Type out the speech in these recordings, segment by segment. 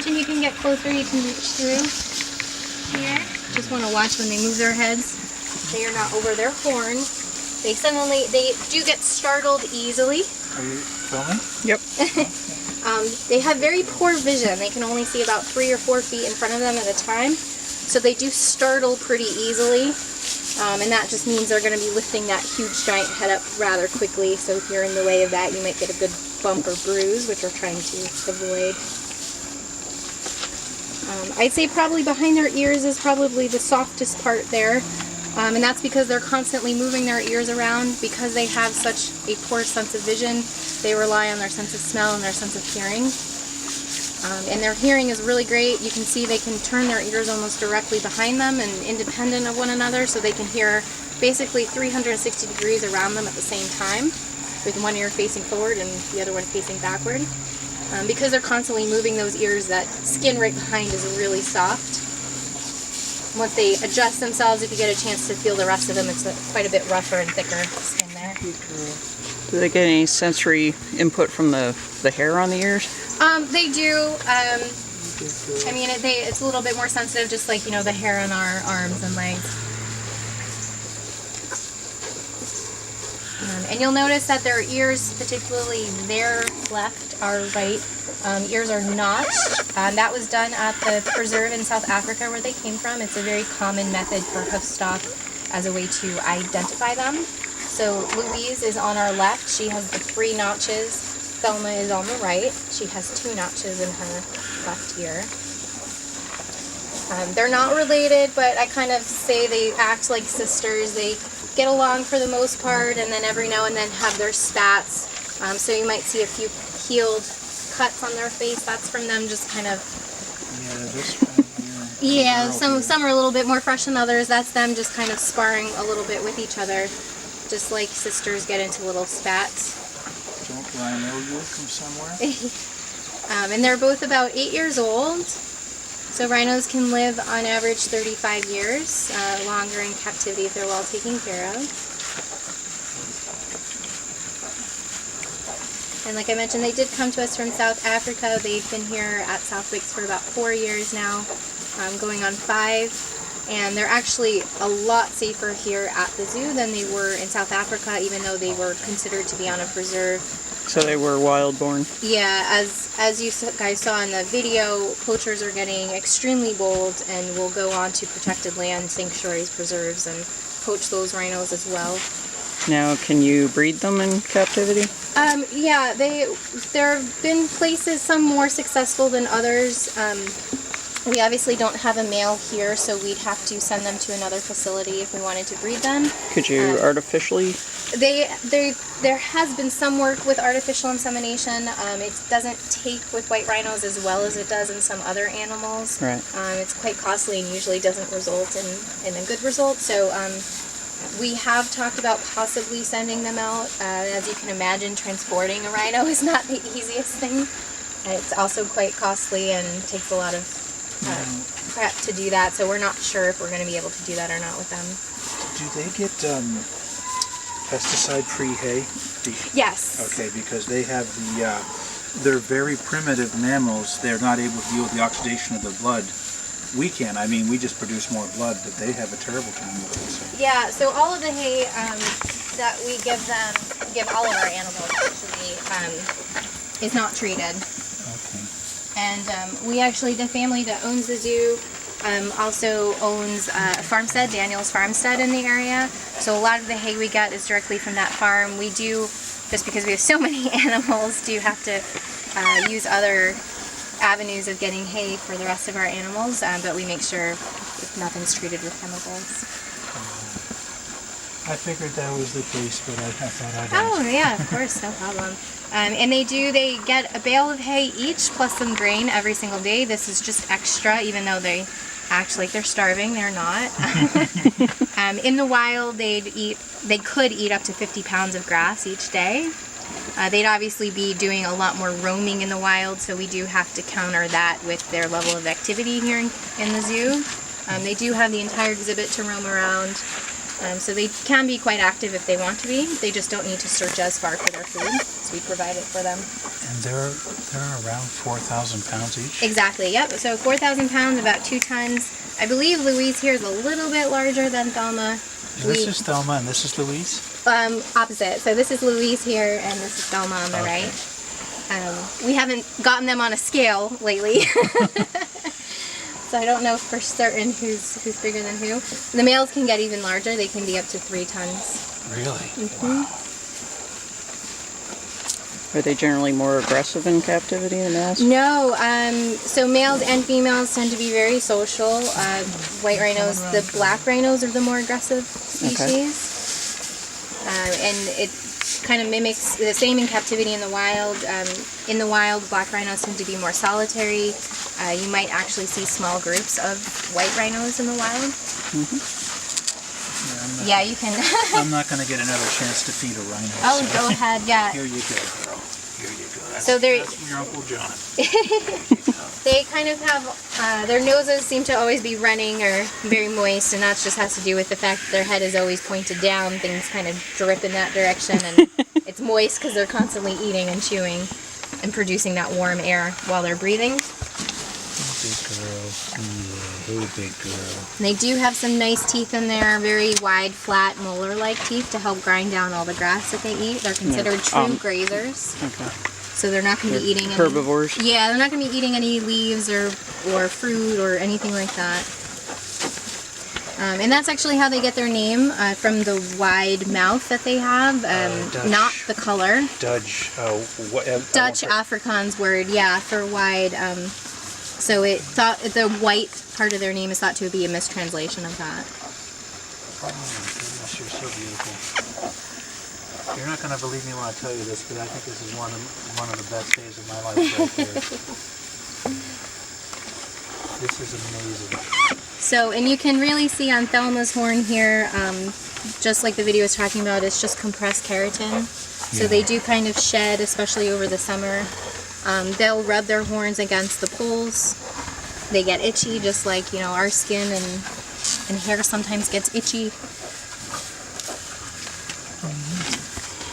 And you can get closer, you can reach through here. Just want to watch when they move their heads. They are not over their horn. They do get startled easily. Are you filming? Yep. They have very poor vision. They can only see about 3 or 4 feet in front of them at a time. So they do startle pretty easily. And that just means they're going to be lifting that huge giant head up rather quickly. So if you're in the way of that, you might get a good bump or bruise, which we're trying to avoid. I'd say probably behind their ears is probably the softest part there. And that's because they're constantly moving their ears around. Because they have such a poor sense of vision, they rely on their sense of smell and their sense of hearing. And their hearing is really great. You can see they can turn their ears almost directly behind them and independent of one another, so they can hear basically 360 degrees around them at the same time, with one ear facing forward and the other one facing backward. Because they're constantly moving those ears, that skin right behind is really soft. Once they adjust themselves, if you get a chance to feel the rest of them, it's quite a bit rougher and thicker skin there. Do they get any sensory input from the hair on the ears? They do. I mean, it's a little bit more sensitive, just like, the hair on our arms and legs. And you'll notice that their ears, particularly their left, our right, ears are notched. That was done at the preserve in South Africa where they came from. It's a very common method for hoofstock as a way to identify them. So Louise is on our left. She has the 3 notches. Thelma is on the right. She has 2 notches in her left ear. They're not related, but I kind of say they act like sisters. They get along for the most part, and then every now and then have their spats. So you might see a few healed cuts on their face. That's from them just kind of... Yeah, this one here. Yeah, some are a little bit more fresh than others. That's them just kind of sparring a little bit with each other. Just like sisters get into little spats. Don't Rhino you from somewhere? And they're both about 8 years old. So rhinos can live on average 35 years, longer in captivity if they're well taken care of. And like I mentioned, they did come to us from South Africa. They've been here at Southwick for about 4 years now, going on 5. And they're actually a lot safer here at the zoo than they were in South Africa, even though they were considered to be on a preserve. So they were wild-born? Yeah, as you guys saw in the video, poachers are getting extremely bold and will go on to protected land, sanctuaries, preserves, and poach those rhinos as well. Now, can you breed them in captivity? Yeah, there have been places, some more successful than others. We obviously don't have a male here, so we'd have to send them to another facility if we wanted to breed them. Could you artificially? There has been some work with artificial insemination. It doesn't take with white rhinos as well as it does in some other animals. Right. It's quite costly and usually doesn't result in a good result. So we have talked about possibly sending them out. As you can imagine, transporting a rhino is not the easiest thing. It's also quite costly and takes a lot of prep to do that, so we're not sure if we're going to be able to do that or not with them. Do they get pesticide-free hay? Yes. Okay, because they have they're very primitive mammals. They're not able to deal with the oxidation of the blood. We can. I mean, we just produce more blood, but they have a terrible time with it. So. Yeah, so all of the hay that we give all of our animals actually, is not treated. Okay. And we actually, the family that owns the zoo also owns a farmstead, Daniel's Farmstead in the area. So a lot of the hay we get is directly from that farm. We do, just because we have so many animals, do have to use other avenues of getting hay for the rest of our animals, but we make sure nothing's treated with chemicals. I figured that was the case, but I thought I'd ask. Oh yeah, of course, no problem. And they get a bale of hay each plus some grain every single day. This is just extra, even though they act like they're starving. They're not. In the wild, they could eat up to 50 pounds of grass each day. They'd obviously be doing a lot more roaming in the wild, so we do have to counter that with their level of activity here in the zoo. They do have the entire exhibit to roam around. So they can be quite active if they want to be. They just don't need to search as far for their food, so we provide it for them. And they're around 4,000 pounds each? Exactly, yep. So 4,000 pounds, about 2 tons. I believe Louise here is a little bit larger than Thelma. This is Thelma and this is Louise? Opposite. So this is Louise here and this is Thelma on the right. We haven't gotten them on a scale lately. So I don't know for certain who's bigger than who. The males can get even larger. They can be up to 3 tons. Really? Mm-hmm. Wow. Are they generally more aggressive in captivity than males? No, so males and females tend to be very social. White rhinos, the black rhinos are the more aggressive species. And it kind of mimics the same in captivity in the wild. In the wild, black rhinos tend to be more solitary. You might actually see small groups of white rhinos in the wild. Mm-hmm. Yeah, you can. I'm not going to get another chance to feed a rhino. Oh, so go ahead, yeah. Here you go, girl. Here you go. So That's from your Uncle John. They kind of have, their noses seem to always be running or very moist, and that just has to do with the fact that their head is always pointed down. Things kind of drip in that direction, and it's moist because they're constantly eating and chewing and producing that warm air while they're breathing. Big girl. Yeah, hey, big girl. And they do have some nice teeth in there, very wide, flat, molar-like teeth to help grind down all the grass that they eat. They're considered true grazers. Okay. So they're not going to be eating any herbivores? Yeah, they're not going to be eating any leaves or fruit or anything like that. And that's actually how they get their name, from the wide mouth that they have, not the color. Dutch Afrikaans word, yeah, for wide. So the white part of their name is thought to be a mistranslation of that. Oh my goodness, you're so beautiful. You're not going to believe me when I tell you this, but I think this is one of the best days of my life right here. This is amazing. So, and you can really see on Thelma's horn here, just like the video was talking about, it's just compressed keratin. So they do kind of shed, especially over the summer. They'll rub their horns against the poles. They get itchy, just like, you know, our skin and hair sometimes gets itchy.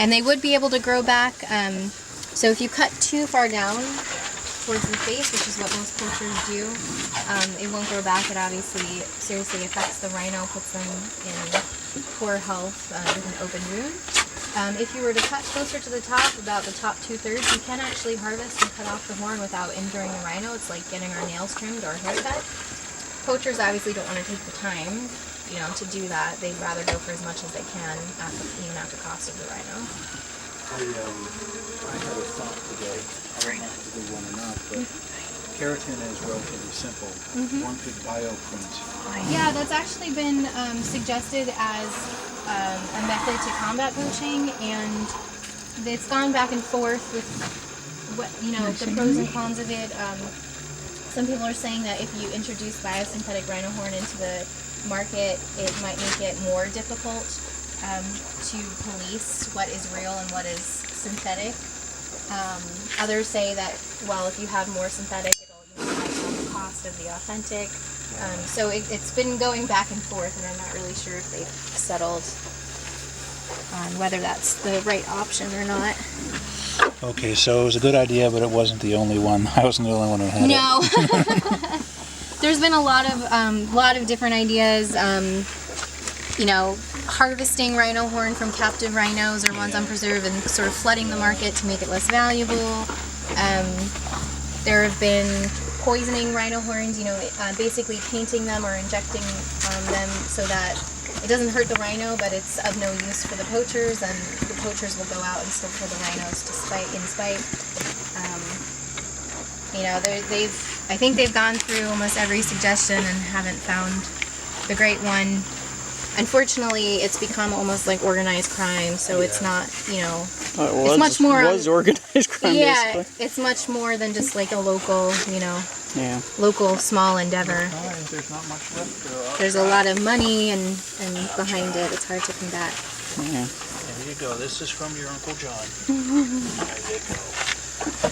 And they would be able to grow back. So if you cut too far down towards the face, which is what most poachers do, it won't grow back. It obviously seriously affects the rhino, puts them in poor health with an open wound. If you were to cut closer to the top, about the top 2/3, you can actually harvest and cut off the horn without injuring the rhino. It's like getting our nails trimmed or haircut. Poachers obviously don't want to take the time, you know, to do that. They'd rather go for as much as they can, even at the cost of the rhino. I had a thought today. I don't know if it's a good one or not, but keratin is relatively simple. One could bioprint. Yeah, that's actually been suggested as a method to combat poaching, and it's gone back and forth with what, you know, the pros and cons of it. Some people are saying that if you introduce biosynthetic rhino horn into the market, it might make it more difficult to police what is real and what is synthetic. Others say that, well, if you have more synthetic, it'll cut down the cost of the authentic. So it's been going back and forth, and I'm not really sure if they've settled on whether that's the right option or not. Okay, so it was a good idea, but it wasn't the only one. I wasn't the only one who had it. No. There's been a lot of different ideas. You know, harvesting rhino horn from captive rhinos or ones unpreserved and sort of flooding the market to make it less valuable. There have been poisoning rhino horns, you know, basically painting them or injecting them so that it doesn't hurt the rhino, but it's of no use for the poachers, and the poachers will go out and still kill the rhinos in spite. You know, I think they've gone through almost every suggestion and haven't found the great one. Unfortunately, it's become almost like organized crime, so it's not, you know, it's much more. It was organized crime, yeah, basically. it's much more than just like a local, you know, Yeah. local small endeavor. There's not much left. There's a lot of money and behind it. It's hard to combat. Yeah. There you go. This is from your Uncle John. There you go.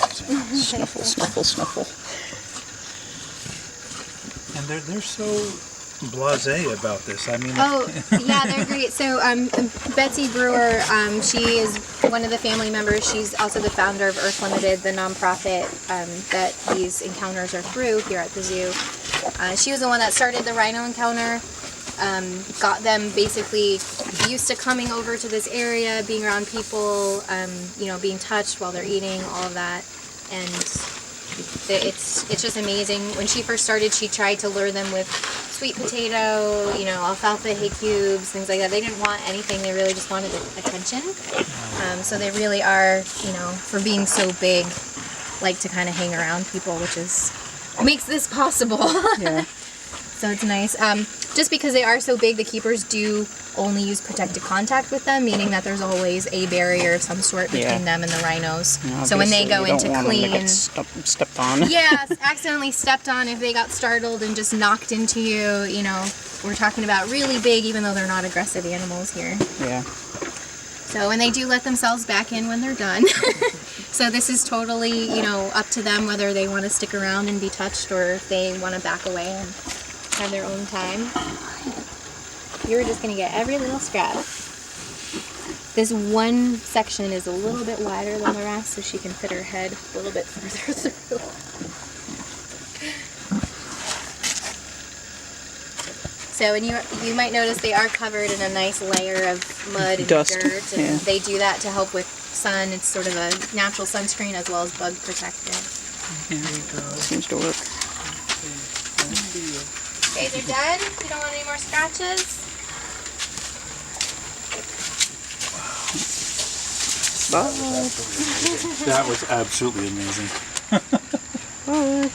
absolutely amazing. Snuffle, snuffle, snuffle. And they're so blasé about this. I mean, Oh, yeah, they're great. So Betsy Brewer, she is one of the family members. She's also the founder of Earth Limited, the nonprofit that these encounters are through here at the zoo. She was the one that started the rhino encounter, got them basically used to coming over to this area, being around people, you know, being touched while they're eating, all of that. And it's just amazing. When she first started, she tried to lure them with sweet potato, you know, alfalfa hay cubes, things like that. They didn't want anything. They really just wanted attention. So they really are, you know, for being so big, like to kind of hang around people, which is makes this possible. Yeah. So it's nice. Just because they are so big, the keepers do only use protected contact with them, meaning that there's always a barrier of some sort between them and the rhinos. So when they go into clean, stepped on. yeah, accidentally stepped on, if they got startled and just knocked into you, you know, we're talking about really big, even though they're not aggressive animals here. Yeah. So, and they do let themselves back in when they're done. So this is totally, you know, up to them whether they want to stick around and be touched or if they want to back away and have their own time. You're just going to get every little scrap. This one section is a little bit wider than the rest, so she can fit her head a little bit further through. So, and you might notice they are covered in a nice layer of mud and Dust, dirt, and yeah. they do that to help with sun. It's sort of a natural sunscreen as well as bug protective. Seems to work. You guys are done? You don't want any more scratches? Bye. that was absolutely amazing. Bye.